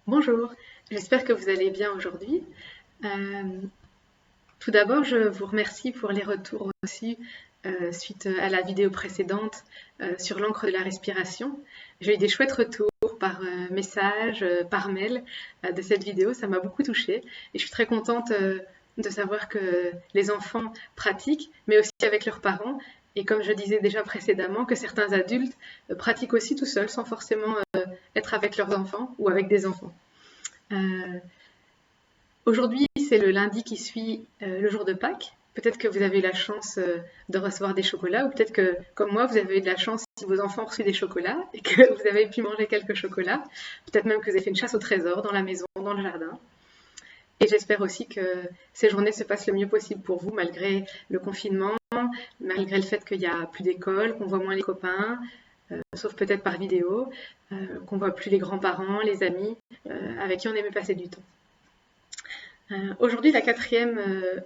Bonjour, j'espère que vous allez bien aujourd'hui. Euh, Tout d'abord, je vous remercie pour les retours reçus suite à la vidéo précédente sur l'encre de la respiration. J'ai eu des chouettes retours par message, par mail de cette vidéo, ça m'a beaucoup touchée et je suis très contente de savoir que les enfants pratiquent, mais aussi avec leurs parents. Et comme je disais déjà précédemment, que certains adultes pratiquent aussi tout seuls sans forcément être avec leurs enfants ou avec des enfants. Euh, Aujourd'hui, c'est le lundi qui suit le jour de Pâques. Peut-être que vous avez eu la chance de recevoir des chocolats, ou peut-être que, comme moi, vous avez eu de la chance si vos enfants ont reçu des chocolats et que vous avez pu manger quelques chocolats. Peut-être même que vous avez fait une chasse au trésor dans la maison, dans le jardin. Et j'espère aussi que ces journées se passent le mieux possible pour vous, malgré le confinement, malgré le fait qu'il n'y a plus d'école, qu'on voit moins les copains, sauf peut-être par vidéo, qu'on voit plus les grands-parents, les amis, avec qui on aimait passer du temps. Aujourd'hui, la quatrième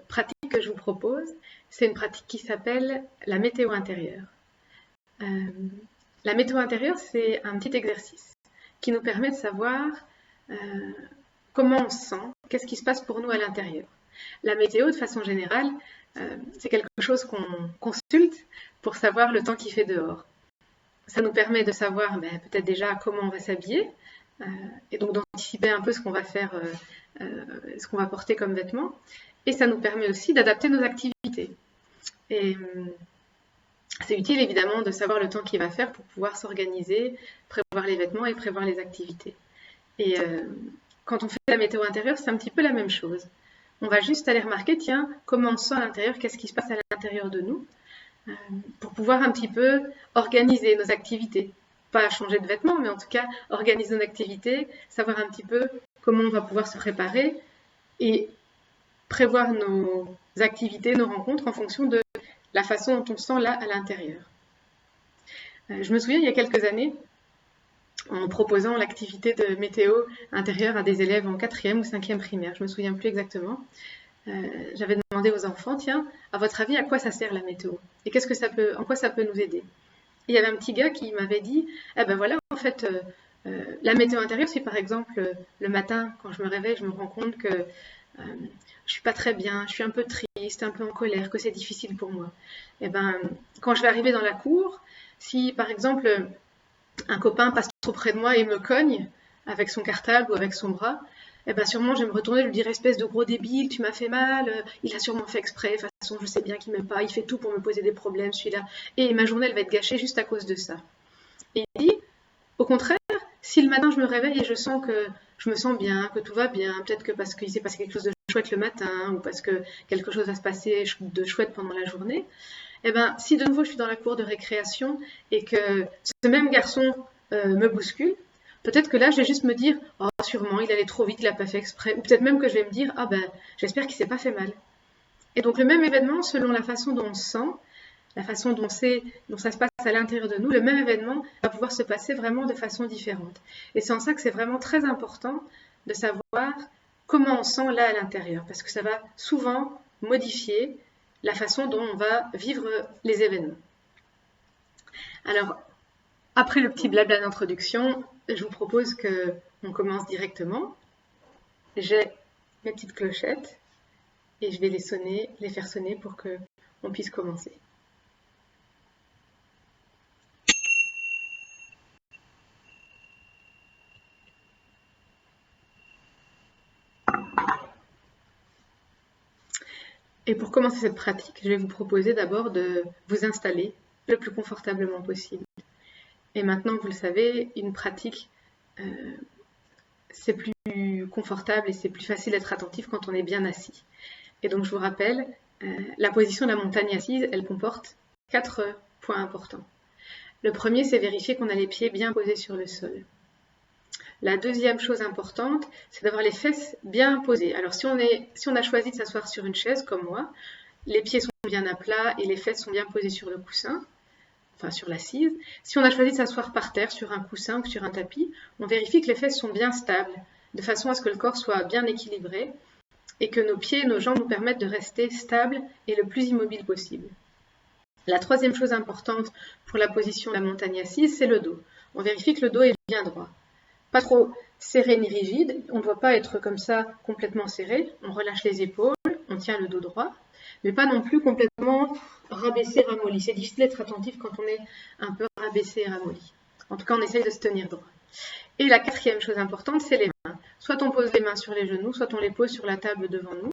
pratique que je vous propose, c'est une pratique qui s'appelle la météo intérieure. La météo intérieure, c'est un petit exercice qui nous permet de savoir comment on se sent, qu'est-ce qui se passe pour nous à l'intérieur. La météo, de façon générale, c'est quelque chose qu'on consulte pour savoir le temps qu'il fait dehors. Ça nous permet de savoir peut-être déjà comment on va s'habiller, et donc d'anticiper un peu ce qu'on va faire, ce qu'on va porter comme vêtements. Et ça nous permet aussi d'adapter nos activités. Et c'est utile évidemment de savoir le temps qu'il va faire pour pouvoir s'organiser, prévoir les vêtements et prévoir les activités. Et quand on fait la météo intérieure, c'est un petit peu la même chose. On va juste aller remarquer, tiens, comment on se sent à l'intérieur, qu'est-ce qui se passe à l'intérieur de nous, pour pouvoir un petit peu organiser nos activités. Pas changer de vêtements, mais en tout cas organiser nos activités, savoir un petit peu comment on va pouvoir se préparer et prévoir nos activités, nos rencontres en fonction de la façon dont on se sent là à l'intérieur. Je me souviens il y a quelques années, en proposant l'activité de météo intérieure à des élèves en 4e ou 5e primaire, je ne me souviens plus exactement, j'avais demandé aux enfants, tiens, à votre avis, à quoi ça sert la météo? Et en quoi ça peut nous aider? Et il y avait un petit gars qui m'avait dit, eh ben voilà, en fait, la météo intérieure, c'est par exemple le matin, quand je me réveille, je me rends compte que je suis pas très bien, je suis un peu triste, un peu en colère, que c'est difficile pour moi. Et ben, quand je vais arriver dans la cour, si par exemple un copain passe trop près de moi et me cogne avec son cartable ou avec son bras, eh ben sûrement je vais me retourner et lui dire espèce de gros débile, tu m'as fait mal, il a sûrement fait exprès, de toute façon je sais bien qu'il m'aime pas, il fait tout pour me poser des problèmes celui-là, et ma journée elle va être gâchée juste à cause de ça. Et il dit, au contraire, si le matin je me réveille et je sens que je me sens bien, que tout va bien, peut-être que parce qu'il s'est passé quelque chose de chouette le matin, ou parce que quelque chose va se passer de chouette pendant la journée, eh ben si de nouveau je suis dans la cour de récréation et que ce même garçon me bouscule, peut-être que là je vais juste me dire oh sûrement il allait trop vite, il n'a pas fait exprès, ou peut-être même que je vais me dire ah ben j'espère qu'il s'est pas fait mal. Et donc le même événement, selon la façon dont on se sent, la façon dont ça se passe à l'intérieur de nous, le même événement va pouvoir se passer vraiment de façon différente. Et c'est en ça que c'est vraiment très important de savoir comment on sent là à l'intérieur, parce que ça va souvent modifier la façon dont on va vivre les événements. Alors, après le petit blabla d'introduction, je vous propose qu'on commence directement. J'ai mes petites clochettes et je vais les faire sonner pour qu'on puisse commencer. Et pour commencer cette pratique, je vais vous proposer d'abord de vous installer le plus confortablement possible. Et maintenant, vous le savez, une pratique, c'est plus confortable et c'est plus facile d'être attentif quand on est bien assis. Et donc, je vous rappelle, la position de la montagne assise, elle comporte 4 points importants. Le premier, c'est vérifier qu'on a les pieds bien posés sur le sol. La deuxième chose importante, c'est d'avoir les fesses bien posées. Alors si on a choisi de s'asseoir sur une chaise comme moi, les pieds sont bien à plat et les fesses sont bien posées sur le coussin, enfin sur l'assise. Si on a choisi de s'asseoir par terre sur un coussin ou sur un tapis, on vérifie que les fesses sont bien stables, de façon à ce que le corps soit bien équilibré et que nos pieds et nos jambes nous permettent de rester stables et le plus immobile possible. La troisième chose importante pour la position de la montagne assise, c'est le dos. On vérifie que le dos est bien droit. Pas trop serré ni rigide, on ne doit pas être comme ça complètement serré, on relâche les épaules, on tient le dos droit, mais pas non plus complètement rabaissé, ramolli. C'est difficile d'être attentif quand on est un peu rabaissé et ramolli. En tout cas, on essaye de se tenir droit. Et la quatrième chose importante, c'est les mains. Soit on pose les mains sur les genoux, soit on les pose sur la table devant nous.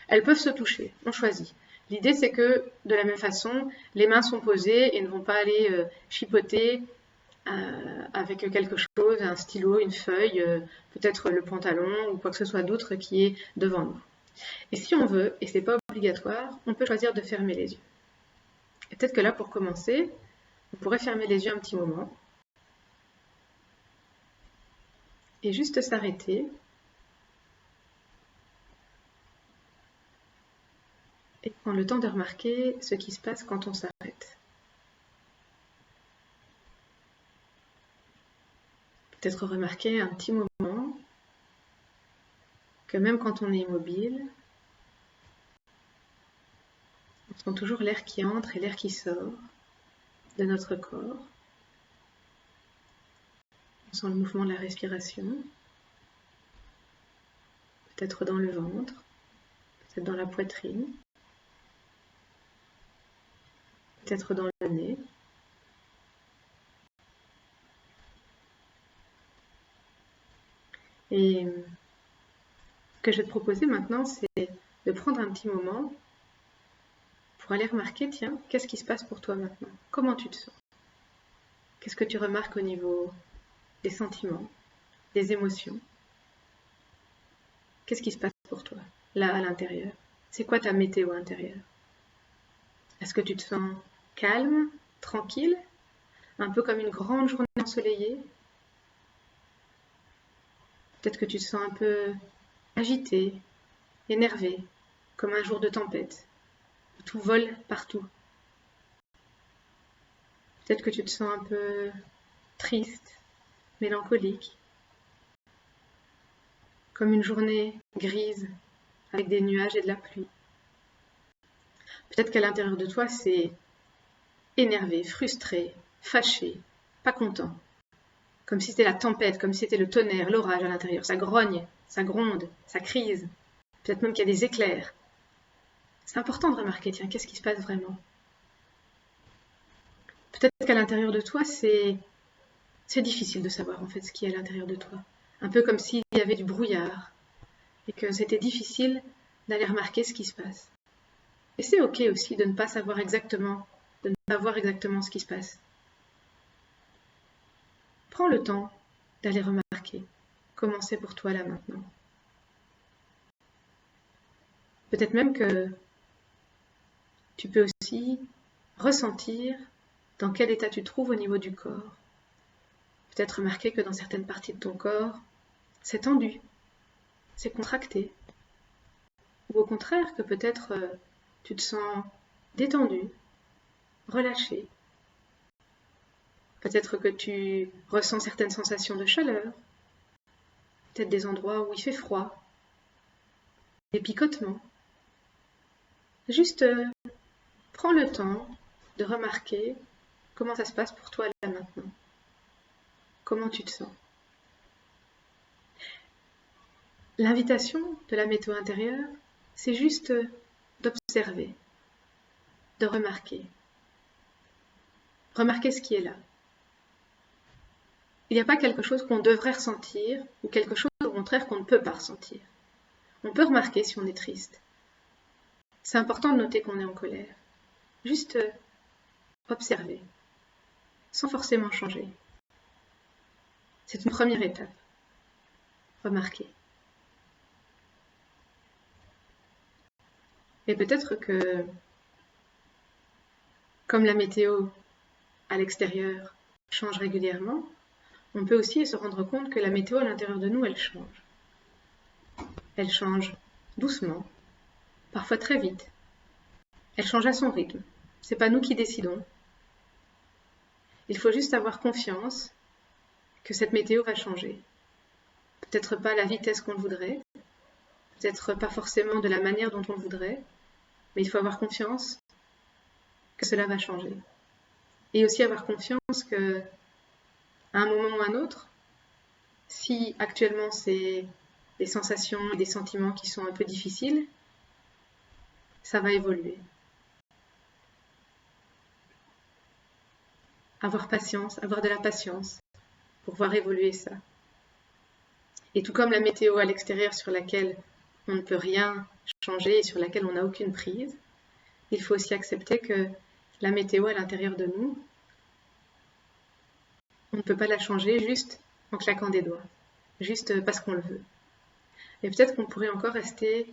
Elles peuvent se toucher, on choisit. L'idée, c'est que, de la même façon, les mains sont posées et ne vont pas aller chipoter avec quelque chose, un stylo, une feuille, peut-être le pantalon ou quoi que ce soit d'autre qui est devant nous. Et si on veut, et c'est pas obligatoire, on peut choisir de fermer les yeux. Et peut-être que là, pour commencer, on pourrait fermer les yeux un petit moment et juste s'arrêter et prendre le temps de remarquer ce qui se passe quand on s'arrête. Peut-être remarquer un petit moment que même quand on est immobile, on sent toujours l'air qui entre et l'air qui sort de notre corps. On sent le mouvement de la respiration, peut-être dans le ventre, peut-être dans la poitrine, peut-être dans le nez. Et ce que je vais te proposer maintenant, c'est de prendre un petit moment pour aller remarquer, tiens, qu'est-ce qui se passe pour toi maintenant? Comment tu te sens? Qu'est-ce que tu remarques au niveau des sentiments, des émotions? Qu'est-ce qui se passe pour toi, là, à l'intérieur? C'est quoi ta météo intérieure? Est-ce que tu te sens calme, tranquille, un peu comme une grande journée ensoleillée? Peut-être que tu te sens un peu agité, énervé, comme un jour de tempête, où tout vole partout. Peut-être que tu te sens un peu triste, mélancolique, comme une journée grise avec des nuages et de la pluie. Peut-être qu'à l'intérieur de toi, c'est énervé, frustré, fâché, pas content. Comme si c'était la tempête, comme si c'était le tonnerre, l'orage à l'intérieur. Ça grogne, ça gronde, ça crise. Peut-être même qu'il y a des éclairs. C'est important de remarquer, tiens, qu'est-ce qui se passe vraiment? Peut-être qu'à l'intérieur de toi, c'est difficile de savoir en fait ce qui est à l'intérieur de toi. Un peu comme s'il y avait du brouillard et que c'était difficile d'aller remarquer ce qui se passe. Et c'est ok aussi de ne pas savoir exactement, de ne pas voir exactement ce qui se passe. Prends le temps d'aller remarquer comment c'est pour toi là maintenant. Peut-être même que tu peux aussi ressentir dans quel état tu te trouves au niveau du corps. Peut-être remarquer que dans certaines parties de ton corps, c'est tendu, c'est contracté. Ou au contraire, que peut-être tu te sens détendu, relâché. Peut-être que tu ressens certaines sensations de chaleur, peut-être des endroits où il fait froid, des picotements. Juste prends le temps de remarquer comment ça se passe pour toi là maintenant. Comment tu te sens. L'invitation de la météo intérieure, c'est juste d'observer, de remarquer. Remarquer ce qui est là. Il n'y a pas quelque chose qu'on devrait ressentir ou quelque chose au contraire qu'on ne peut pas ressentir. On peut remarquer si on est triste. C'est important de noter qu'on est en colère. Juste observer, sans forcément changer. C'est une première étape. Remarquer. Et peut-être que, comme la météo à l'extérieur change régulièrement, on peut aussi se rendre compte que la météo à l'intérieur de nous, elle change. Elle change doucement, parfois très vite. Elle change à son rythme. C'est pas nous qui décidons. Il faut juste avoir confiance que cette météo va changer. Peut-être pas à la vitesse qu'on le voudrait, peut-être pas forcément de la manière dont on le voudrait, mais il faut avoir confiance que cela va changer. Et aussi avoir confiance que, à un moment ou à un autre, Si actuellement c'est des sensations et des sentiments qui sont un peu difficiles, ça va évoluer. Avoir patience, avoir de la patience pour voir évoluer ça. Et tout comme la météo à l'extérieur sur laquelle on ne peut rien changer et sur laquelle on n'a aucune prise, il faut aussi accepter que la météo à l'intérieur de nous, on ne peut pas la changer juste en claquant des doigts, juste parce qu'on le veut. Et peut-être qu'on pourrait encore rester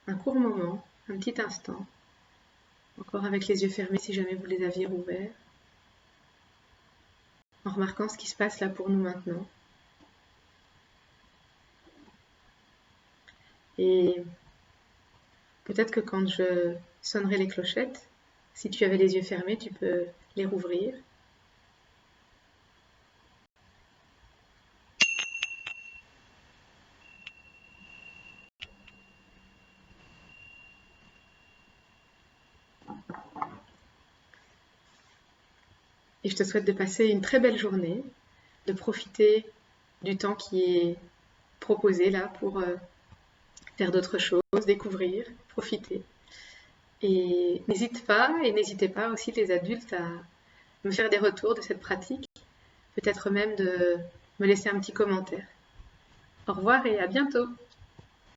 un court moment, un petit instant, encore avec les yeux fermés si jamais vous les aviez rouverts, en remarquant ce qui se passe là pour nous maintenant. Et peut-être que quand je sonnerai les clochettes, si tu avais les yeux fermés, tu peux les rouvrir. Et je te souhaite de passer une très belle journée, de profiter du temps qui est proposé là pour faire d'autres choses, découvrir, profiter. Et n'hésitez pas aussi les adultes à me faire des retours de cette pratique, peut-être même de me laisser un petit commentaire. Au revoir et à bientôt!